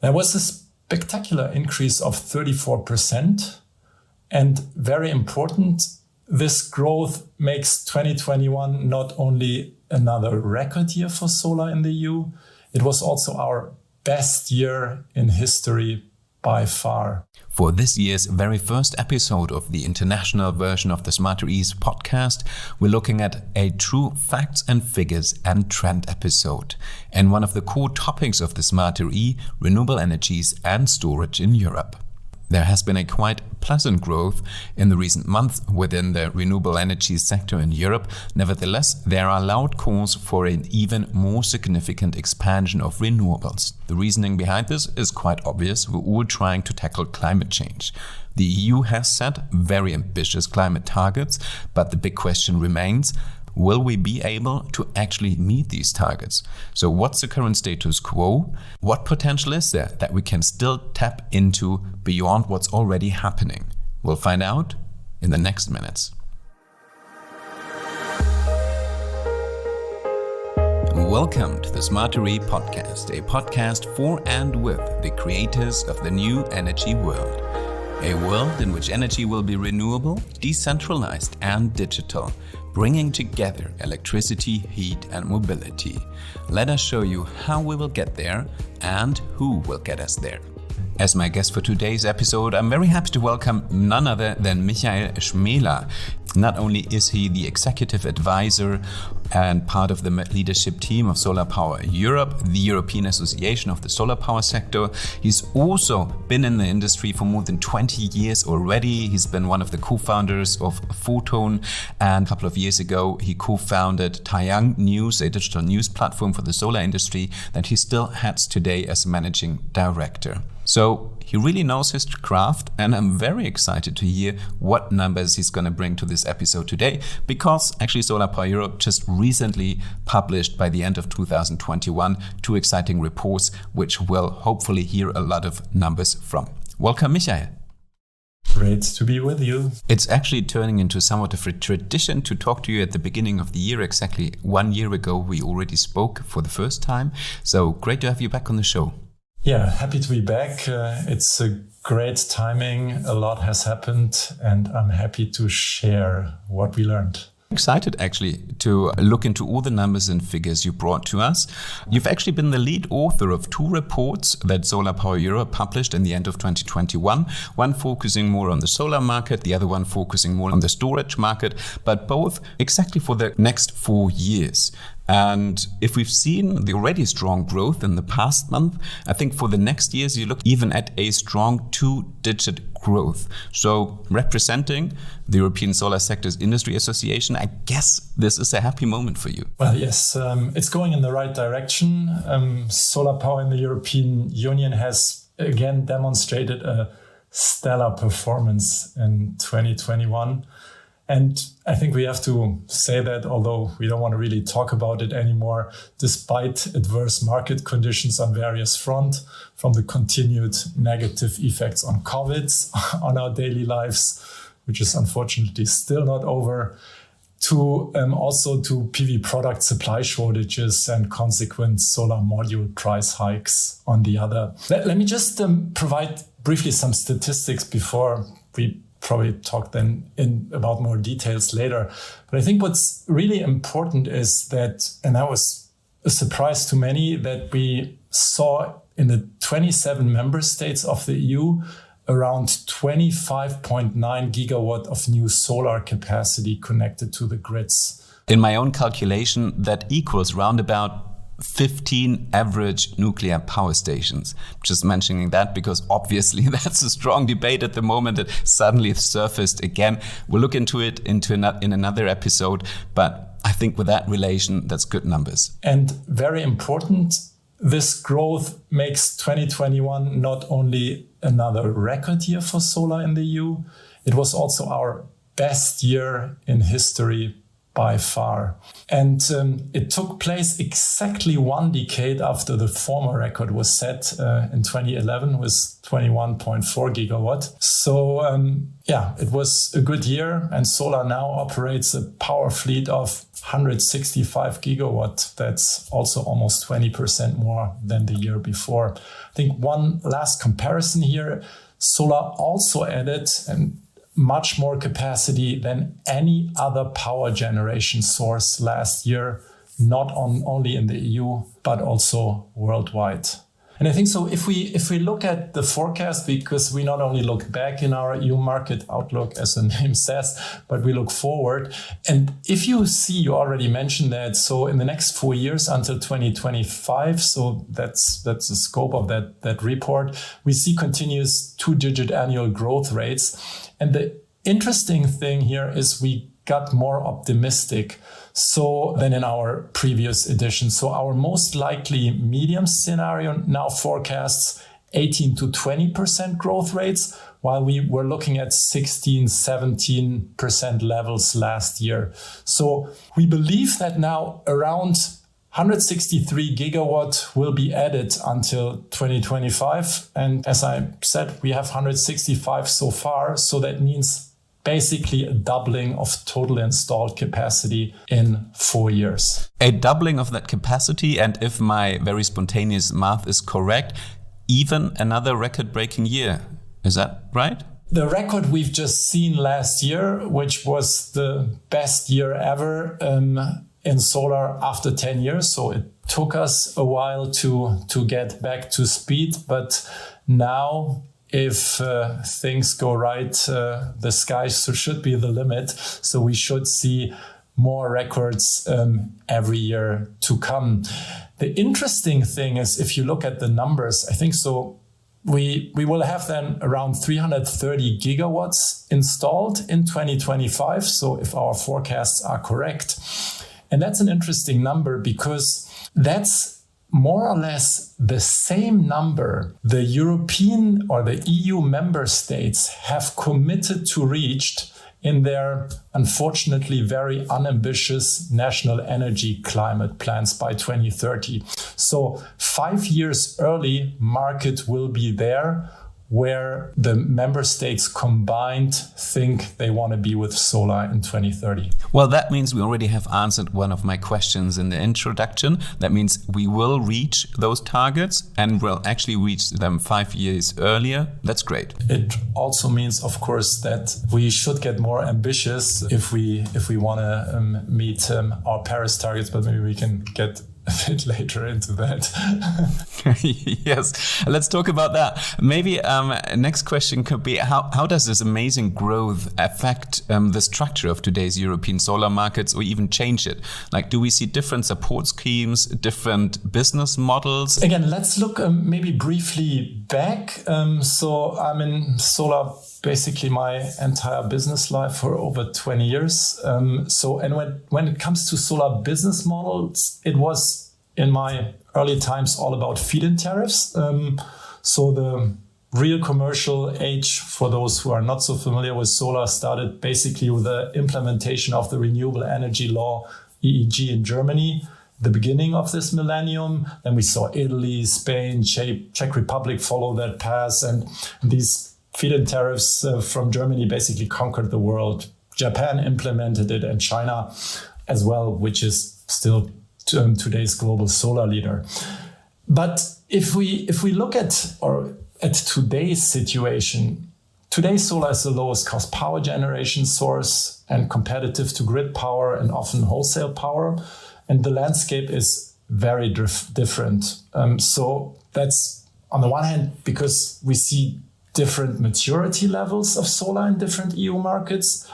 There was a spectacular increase of 34%. And very important, this growth makes 2021 not only another record year for solar in the EU, it was also our best year in history by far. For this year's very first episode of the international version of the Smarter E's podcast, we're looking at a true facts and figures and trend episode. And one of the core topics of the Smarter E, renewable energies and storage in Europe. There has been a quite pleasant growth in the recent months within the renewable energy sector in Europe. Nevertheless, there are loud calls for an even more significant expansion of renewables. The reasoning behind this is quite obvious. We're all trying to tackle climate change. The EU has set very ambitious climate targets, but the big question remains, will we be able to actually meet these targets? So what's the current status quo? What potential is there that we can still tap into beyond what's already happening? We'll find out in the next minutes. Welcome to the Smarter E podcast, a podcast for and with the creators of the new energy world. A world in which energy will be renewable, decentralized and digital, bringing together electricity, heat and mobility. Let us show you how we will get there and who will get us there. As my guest for today's episode, I'm very happy to welcome none other than Michael Schmela. Not only is he the executive advisor and part of the leadership team of SolarPower Europe, the European Association of the Solar Power sector, he's also been in the industry for more than 20 years already. He's been one of the co-founders of Photon, and a couple of years ago he co-founded Taiyang News, a digital news platform for the solar industry that he still heads today as managing director. So he really knows his craft, and I'm very excited to hear what numbers he's going to bring to this episode today, because actually SolarPower Europe just recently published by the end of 2021 two exciting reports which we'll hopefully hear a lot of numbers from. Welcome, Michael. Great to be with you. It's actually turning into somewhat of a tradition to talk to you at the beginning of the year. Exactly 1 year ago we already spoke for the first time, so great to have you back on the show. Yeah, happy to be back. It's a great timing. A lot has happened, and I'm happy to share what we learned. Excited actually to look into all the numbers and figures you brought to us. You've actually been the lead author of two reports that SolarPower Europe published in the end of 2021, one focusing more on the solar market, the other one focusing more on the storage market, but both exactly for the next 4 years. And if we've seen the already strong growth in the past month, I think for the next years you look even at a strong 2-digit growth. So representing the European Solar Sectors Industry Association, I guess this is a happy moment for you. Well, yes, it's going in the right direction. Solar power in the European Union has again demonstrated a stellar performance in 2021. And I think we have to say that, although we don't want to really talk about it anymore, despite adverse market conditions on various fronts, from the continued negative effects on COVID on our daily lives, which is unfortunately still not over, to also to PV product supply shortages and consequent solar module price hikes on the other. Let me just provide briefly some statistics before we probably talk then about more details later. But I think what's really important is that, and that was a surprise to many, that we saw in the 27 member states of the EU around 25.9 gigawatt of new solar capacity connected to the grids. In my own calculation, that equals round about 15 average nuclear power stations. Just mentioning that because obviously that's a strong debate at the moment that suddenly surfaced again. We'll look into it in another episode, but I think with that relation, that's good numbers. And very important, this growth makes 2021 not only another record year for solar in the EU, it was also our best year in history by far. And it took place exactly 1 decade after the former record was set in 2011 with 21.4 gigawatt. So it was a good year, and solar now operates a power fleet of 165 gigawatt. That's also almost 20% more than the year before. I think one last comparison here, solar also added much more capacity than any other power generation source last year, not only in the EU, but also worldwide. And I think so if we look at the forecast, because we not only look back in our EU market outlook, as the name says, but we look forward. And if you see, you already mentioned that, so in the next 4 years until 2025, so that's the scope of that report, we see continuous 2-digit annual growth rates. And the interesting thing here is we got more optimistic than in our previous edition. So our most likely medium scenario now forecasts 18 to 20% growth rates, while we were looking at 16, 17% levels last year. So we believe that now around 163 gigawatt will be added until 2025. And as I said, we have 165 so far. So that means basically a doubling of total installed capacity in 4 years. A doubling of that capacity, and if my very spontaneous math is correct, even another record-breaking year. Is that right? The record we've just seen last year, which was the best year ever in solar after 10 years. So it took us a while to get back to speed, but now if things go right, the sky should be the limit. So we should see more records every year to come. The interesting thing is, if you look at the numbers, I think so we will have then around 330 gigawatts installed in 2025. So if our forecasts are correct. And that's an interesting number because that's more or less the same number the European or the EU member states have committed to reach in their unfortunately very unambitious national energy climate plans by 2030. So 5 years early, market will be there where the member states combined think they want to be with solar in 2030. Well, that means we already have answered one of my questions in the introduction. That means we will reach those targets and will actually reach them 5 years earlier. That's great. It also means, of course, that we should get more ambitious if we want to meet our Paris targets, but maybe we can get a bit later into that. Yes, let's talk about that. Maybe next question could be, how does this amazing growth affect the structure of today's European solar markets, or even change it? Like, do we see different support schemes, different business models? Again, let's look maybe briefly back. So I'm in solar basically my entire business life for over 20 years. And when it comes to solar business models, it was in my early times all about feed-in tariffs. So the real commercial age, for those who are not so familiar with solar, started basically with the implementation of the Renewable Energy Law, EEG, in Germany, the beginning of this millennium. Then we saw Italy, Spain, Czech Republic follow that path, and these feed-in tariffs from Germany basically conquered the world. Japan implemented it, and China as well, which is still today's global solar leader. But if we look at today's situation, today's solar is the lowest cost power generation source and competitive to grid power and often wholesale power. And the landscape is very different. So that's on the one hand because we see different maturity levels of solar in different EU markets,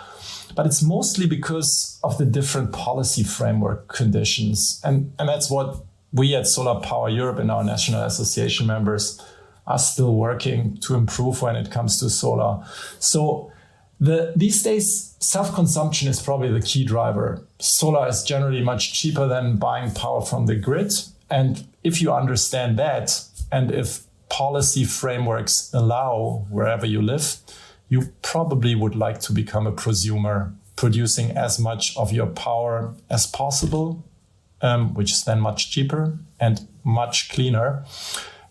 but it's mostly because of the different policy framework conditions. And that's what we at SolarPower Europe and our national association members are still working to improve when it comes to solar. So these days, self-consumption is probably the key driver. Solar is generally much cheaper than buying power from the grid. And if you understand that, and if policy frameworks allow wherever you live, you probably would like to become a prosumer producing as much of your power as possible, which is then much cheaper and much cleaner.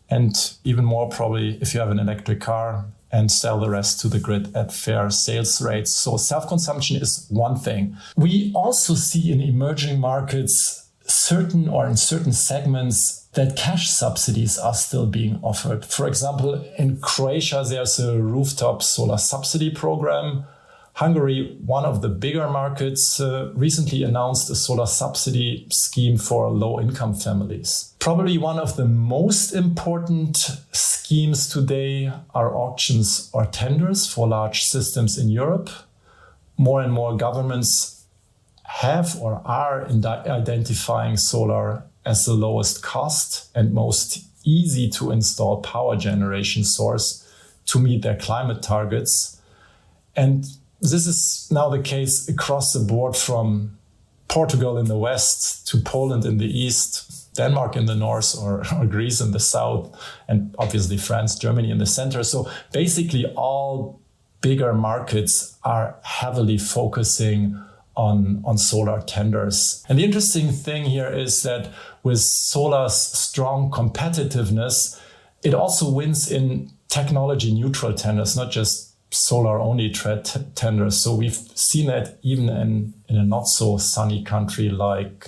And even more probably if you have an electric car, and sell the rest to the grid at fair sales rates. So self-consumption is one thing. We also see in emerging markets in certain segments that cash subsidies are still being offered. For example, in Croatia, there's a rooftop solar subsidy program. Hungary, one of the bigger markets, recently announced a solar subsidy scheme for low-income families. Probably one of the most important schemes today are auctions or tenders for large systems in Europe. More and more governments have or are identifying solar as the lowest cost and most easy to install power generation source to meet their climate targets. And this is now the case across the board, from Portugal in the west to Poland in the east, Denmark in the north, or Greece in the south, and obviously France, Germany in the center. So basically all bigger markets are heavily focusing on solar tenders. And the interesting thing here is that with solar's strong competitiveness, it also wins in technology neutral tenders, not just solar-only tenders. So we've seen that even in a not-so-sunny country like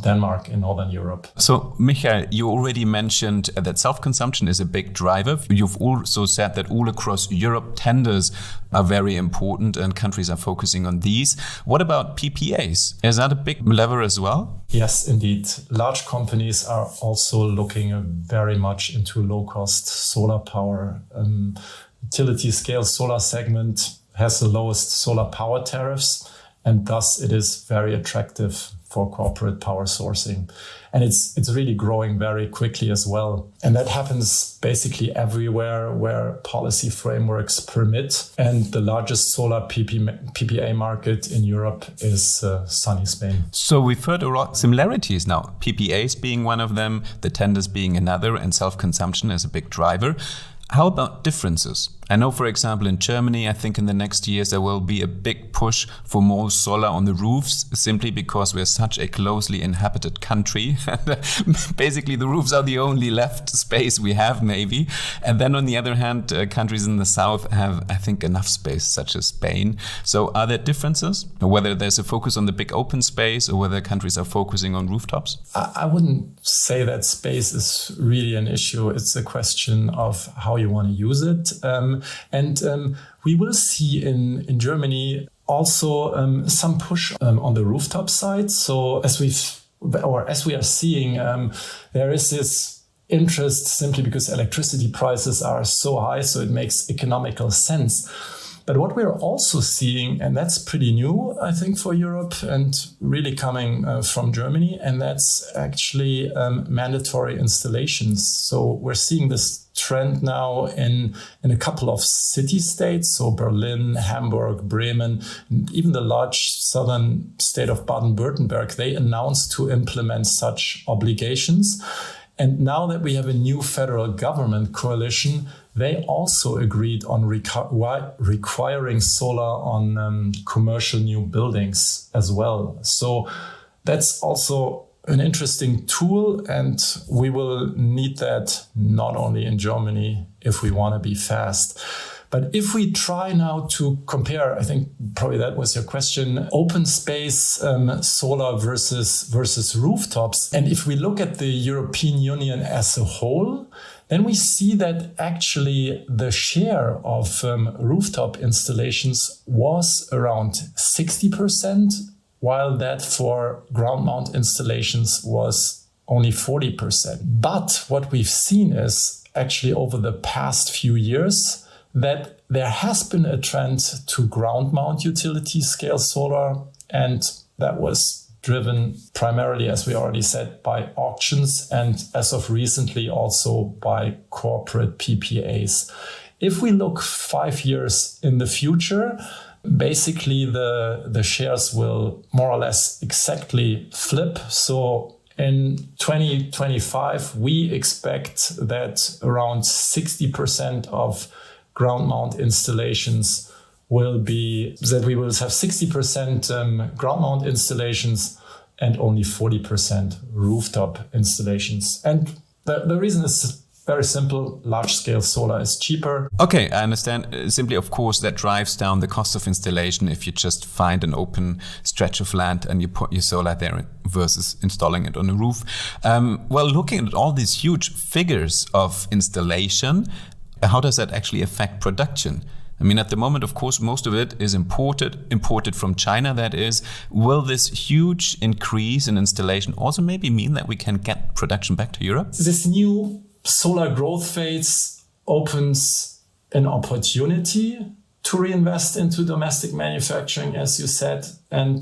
Denmark in Northern Europe. So, Michael, you already mentioned that self-consumption is a big driver. You've also said that all across Europe, tenders are very important and countries are focusing on these. What about PPAs? Is that a big lever as well? Yes, indeed. Large companies are also looking very much into low-cost solar power. Utility scale solar segment has the lowest solar power tariffs, and thus it is very attractive for corporate power sourcing. And it's really growing very quickly as well. And that happens basically everywhere where policy frameworks permit. And the largest solar PPA market in Europe is sunny Spain. So we've heard a lot of similarities now, PPAs being one of them, the tenders being another, and self-consumption is a big driver. How about differences? I know, for example, in Germany, I think in the next years there will be a big push for more solar on the roofs, simply because we're such a closely inhabited country. Basically, the roofs are the only left space we have, maybe. And then on the other hand, countries in the south have, I think, enough space, such as Spain. So are there differences? Whether there's a focus on the big open space or whether countries are focusing on rooftops? I wouldn't say that space is really an issue. It's a question of how you want to use it. We will see in Germany also some push on the rooftop side. So as we are seeing, there is this interest simply because electricity prices are so high, so it makes economical sense. But what we're also seeing, and that's pretty new, I think, for Europe and really coming from Germany, and that's actually mandatory installations. So we're seeing this trend now in a couple of city-states, so Berlin, Hamburg, Bremen, and even the large southern state of Baden-Württemberg. They announced to implement such obligations. And now that we have a new federal government coalition, they also agreed on requiring solar on commercial new buildings as well. So that's also an interesting tool, and we will need that not only in Germany if we want to be fast. But if we try now to compare, I think probably that was your question, open space solar versus rooftops. And if we look at the European Union as a whole, then we see that actually the share of rooftop installations was around 60%, while that for ground mount installations was only 40%. But what we've seen is actually over the past few years that there has been a trend to ground mount utility scale solar, and that was driven primarily, as we already said, by auctions and as of recently also by corporate PPAs. If we look 5 years in the future, basically the shares will more or less exactly flip. So in 2025, we expect that around 60% of ground mount installations will be that we will have 60% ground mount installations and only 40% rooftop installations. And the reason is very simple. Large-scale solar is cheaper. Okay, I understand. Simply, of course, that drives down the cost of installation if you just find an open stretch of land and you put your solar there versus installing it on a roof. Well, looking at all these huge figures of installation, how does that actually affect production? I mean, at the moment, of course, most of it is imported from China, that is. Will this huge increase in installation also maybe mean that we can get production back to Europe? This new solar growth phase opens an opportunity to reinvest into domestic manufacturing, as you said, and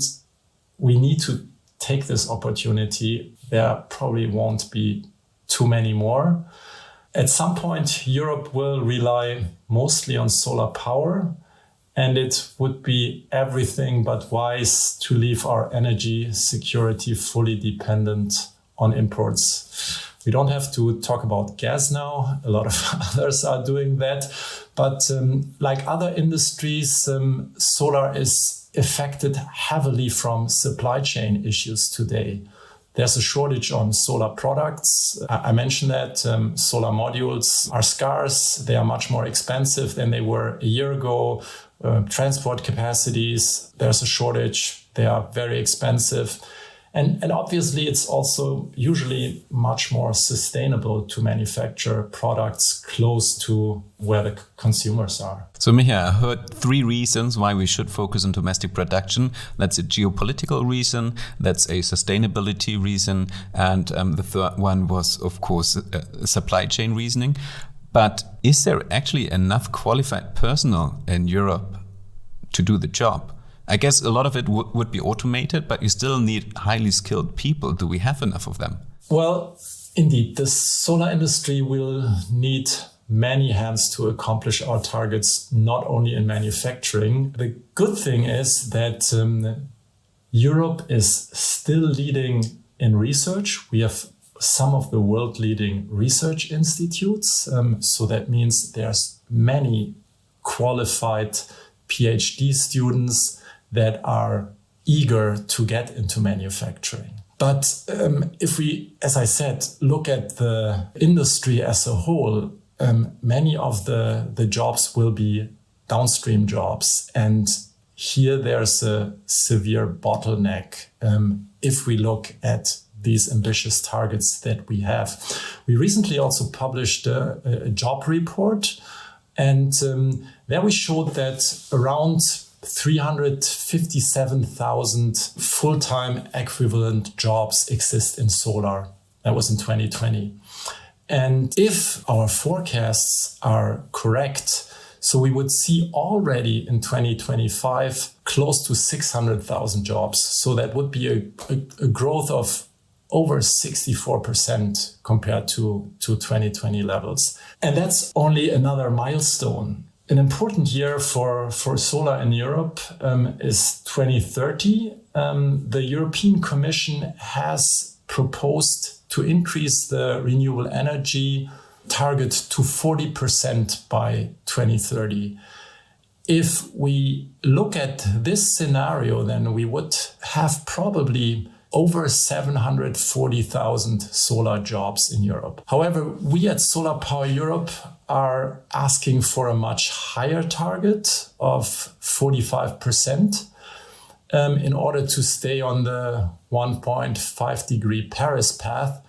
we need to take this opportunity. There probably won't be too many more. At some point, Europe will rely mostly on solar power, and it would be everything but wise to leave our energy security fully dependent on imports. We don't have to talk about gas now. A lot of others are doing that. But like other industries, solar is affected heavily from supply chain issues today. There's a shortage on solar products. I mentioned that solar modules are scarce. They are much more expensive than they were a year ago. Transport capacities, there's a shortage. They are very expensive. And obviously, it's also usually much more sustainable to manufacture products close to where the consumers are. So, Micha, I heard 3 reasons why we should focus on domestic production. That's a geopolitical reason, that's a sustainability reason, and the third one was, of course, supply chain reasoning. But is there actually enough qualified personnel in Europe to do the job? I guess a lot of it would be automated, but you still need highly skilled people. Do we have enough of them? Well, indeed, the solar industry will need many hands to accomplish our targets, not only in manufacturing. The good thing is that Europe is still leading in research. We have some of the world-leading research institutes. So that means there's many qualified PhD students that are eager to get into manufacturing. But if we, as I said, look at the industry as a whole, many of the jobs will be downstream jobs. And here there's a severe bottleneck if we look at these ambitious targets that we have. We recently also published a job report, and there we showed that around 357,000 full-time equivalent jobs exist in solar. That was in 2020. And if our forecasts are correct, so we would see already in 2025 close to 600,000 jobs. So that would be a growth of over 64% compared to 2020 levels. And that's only another milestone. An important year for solar in Europe is 2030. The European Commission has proposed to increase the renewable energy target to 40% by 2030. If we look at this scenario, then we would have probably over 740,000 solar jobs in Europe. However, we at SolarPower Europe are asking for a much higher target of 45% in order to stay on the 1.5 degree Paris path.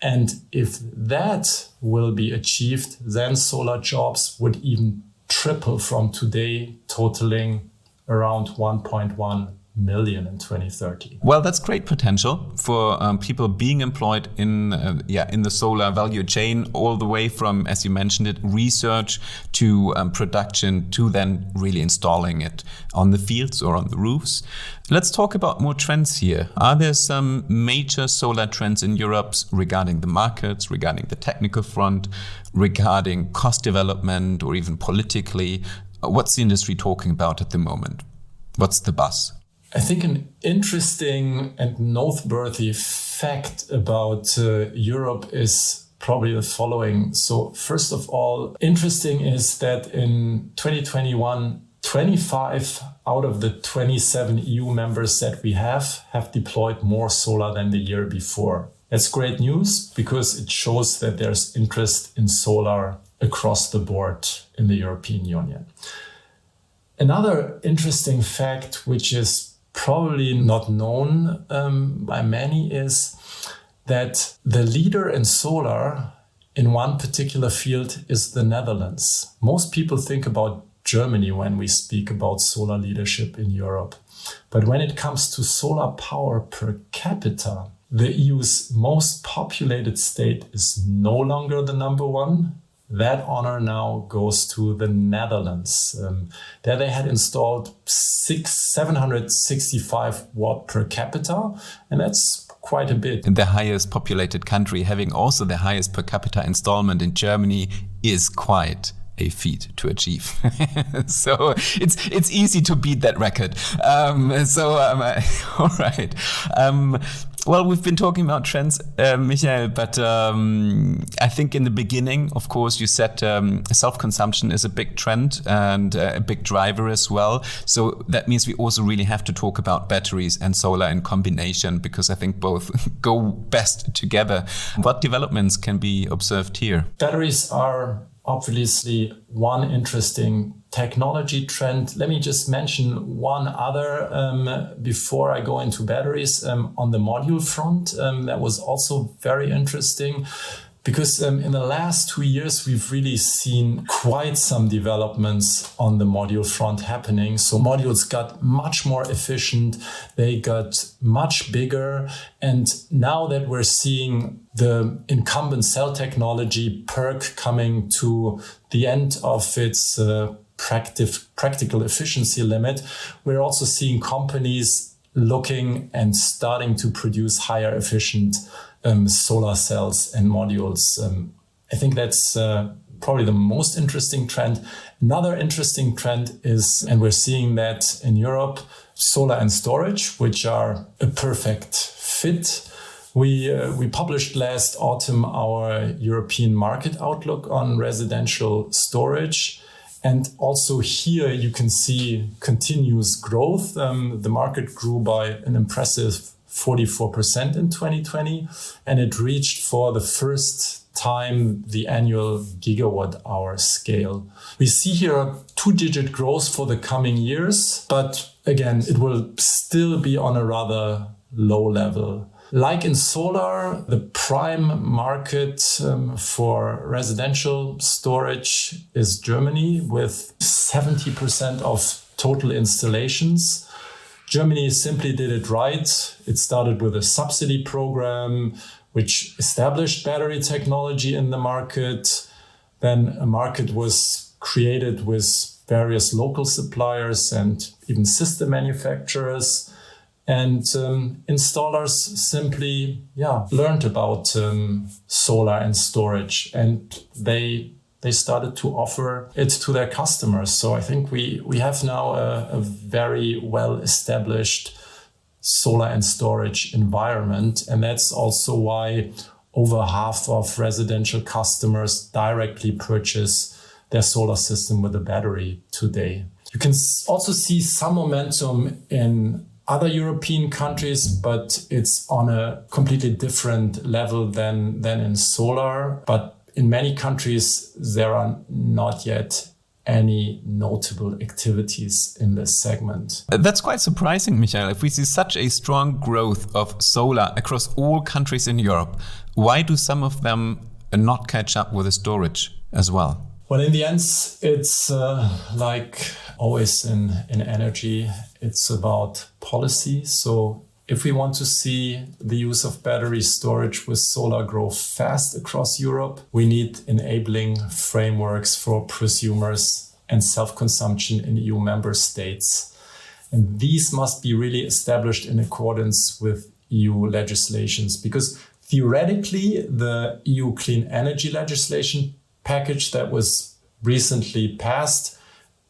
And if that will be achieved, then solar jobs would even triple from today, totaling around 1.1 million in 2030. Well, that's great potential for people being employed in the solar value chain, all the way from, as you mentioned it, research to production to then really installing it on the fields or on the roofs. Let's talk about more trends here. Are there some major solar trends in Europe regarding the markets, regarding the technical front, regarding cost development, or even politically? What's the industry talking about at the moment? What's the buzz? I think an interesting and noteworthy fact about Europe is probably the following. So first of all, interesting is that in 2021, 25 out of the 27 EU members that we have deployed more solar than the year before. That's great news because it shows that there's interest in solar across the board in the European Union. Another interesting fact, which is probably not known by many, is that the leader in solar in one particular field is the Netherlands. Most people think about Germany when we speak about solar leadership in Europe. But when it comes to solar power per capita, the EU's most populated state is no longer the number one. That honor now goes to the Netherlands. There they had installed 765 watt per capita, and that's quite a bit. In the highest populated country, having also the highest per capita installment in Germany is quite a feat to achieve. So it's easy to beat that record. All right. Well, we've been talking about trends, Michael, but I think in the beginning, of course, you said self-consumption is a big trend and a big driver as well. So that means we also really have to talk about batteries and solar in combination, because I think both go best together. What developments can be observed here? Batteries are obviously one interesting technology trend. Let me just mention one other before I go into batteries on the module front. That was also very interesting because in the last 2 years, we've really seen quite some developments on the module front happening. So modules got much more efficient. They got much bigger. And now that we're seeing the incumbent cell technology PERC coming to the end of its practical efficiency limit, we're also seeing companies looking and starting to produce higher efficient solar cells and modules. I think that's probably the most interesting trend. Another interesting trend is, and we're seeing that in Europe, solar and storage, which are a perfect fit. We published last autumn our European market outlook on residential storage. And also here you can see continuous growth. The market grew by an impressive 44% in 2020, and it reached for the first time the annual gigawatt hour scale. We see here a 2-digit growth for the coming years, but again, it will still be on a rather low level. Like in solar, the prime market for residential storage is Germany with 70% of total installations. Germany simply did it right. It started with a subsidy program, which established battery technology in the market. Then a market was created with various local suppliers and even system manufacturers. And installers simply learned about solar and storage, and they started to offer it to their customers. So I think we have now a very well-established solar and storage environment. And that's also why over half of residential customers directly purchase their solar system with a battery today. You can also see some momentum in other European countries, but it's on a completely different level than in solar. But in many countries, there are not yet any notable activities in this segment. That's quite surprising, Michael. If we see such a strong growth of solar across all countries in Europe, why do some of them not catch up with the storage as well? Well, in the end, it's like always in energy, it's about policy. So if we want to see the use of battery storage with solar grow fast across Europe, we need enabling frameworks for prosumers and self-consumption in EU member states. And these must be really established in accordance with EU legislations, because theoretically, the EU clean energy legislation package that was recently passed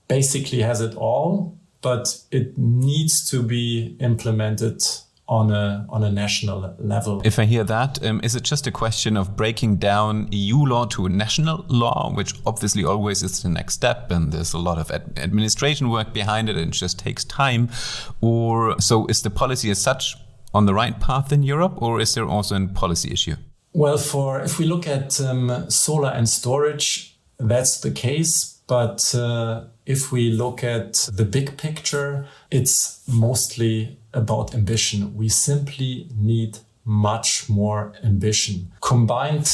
basically has it all, but it needs to be implemented on a national level. If I hear that, is it just a question of breaking down EU law to a national law, which obviously always is the next step, and there's a lot of administration work behind it, and it just takes time? Or so is the policy as such on the right path in Europe, or is there also a policy issue? Well, if we look at solar and storage, that's the case. But if we look at the big picture, it's mostly about ambition. We simply need much more ambition. Combined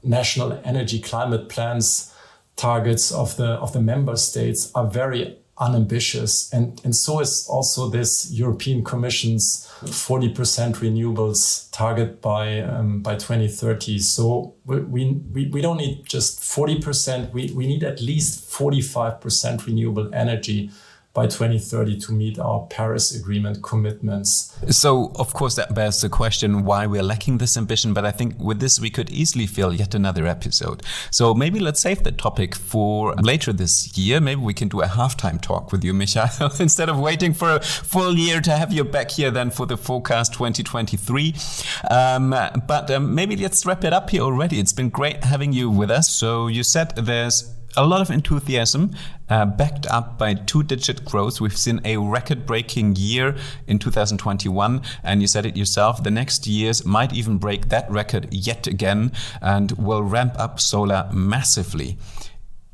national energy climate plans targets of the member states are very unambitious, and so is also this European Commission's 40% renewables target by 2030. So we don't need just 40%. We need at least 45% renewable energy by 2030 to meet our Paris Agreement commitments. So, of course, that bears the question why we're lacking this ambition, but I think with this we could easily fill yet another episode. So maybe let's save that topic for later this year. Maybe we can do a halftime talk with you, Michael, instead of waiting for a full year to have you back here then for the forecast 2023. But maybe let's wrap it up here already. It's been great having you with us. So you said there's a lot of enthusiasm backed up by two-digit growth. We've seen a record-breaking year in 2021, and you said it yourself, the next years might even break that record yet again and will ramp up solar massively.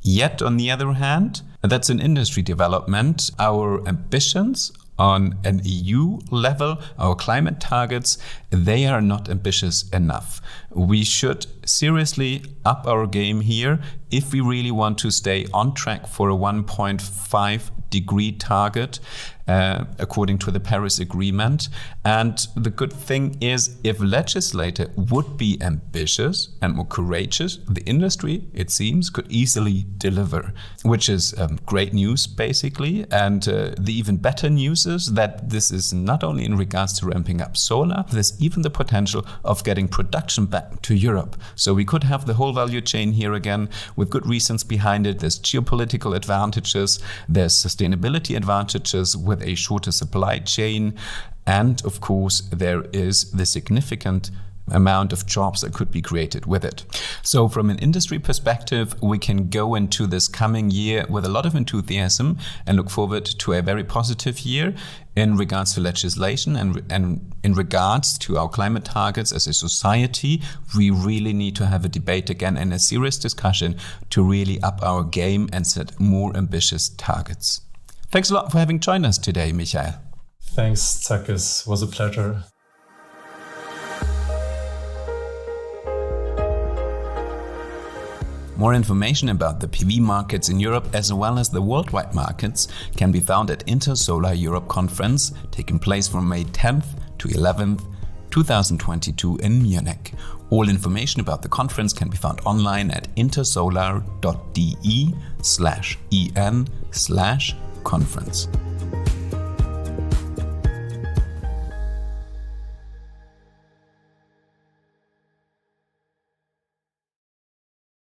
Yet, on the other hand, that's an industry development. Our ambitions on an EU level, our climate targets, they are not ambitious enough. We should seriously up our game here if we really want to stay on track for a 1.5 degree target according to the Paris Agreement. And the good thing is, if legislators would be ambitious and more courageous, the industry, it seems, could easily deliver, which is great news, basically. And the even better news is that this is not only in regards to ramping up solar, there's even the potential of getting production back to Europe. So we could have the whole value chain here again with good reasons behind it. There's geopolitical advantages, there's sustainability advantages with a shorter supply chain, and of course there is the significant amount of jobs that could be created with it. So from an industry perspective, we can go into this coming year with a lot of enthusiasm and look forward to a very positive year in regards to legislation and in regards to our climate targets as a society. We really need to have a debate again and a serious discussion to really up our game and set more ambitious targets. Thanks a lot for having joined us today, Michael. Thanks, Takis. It was a pleasure. More information about the PV markets in Europe as well as the worldwide markets can be found at Intersolar Europe conference taking place from May 10th to 11th, 2022 in Munich. All information about the conference can be found online at intersolar.de/en/conference.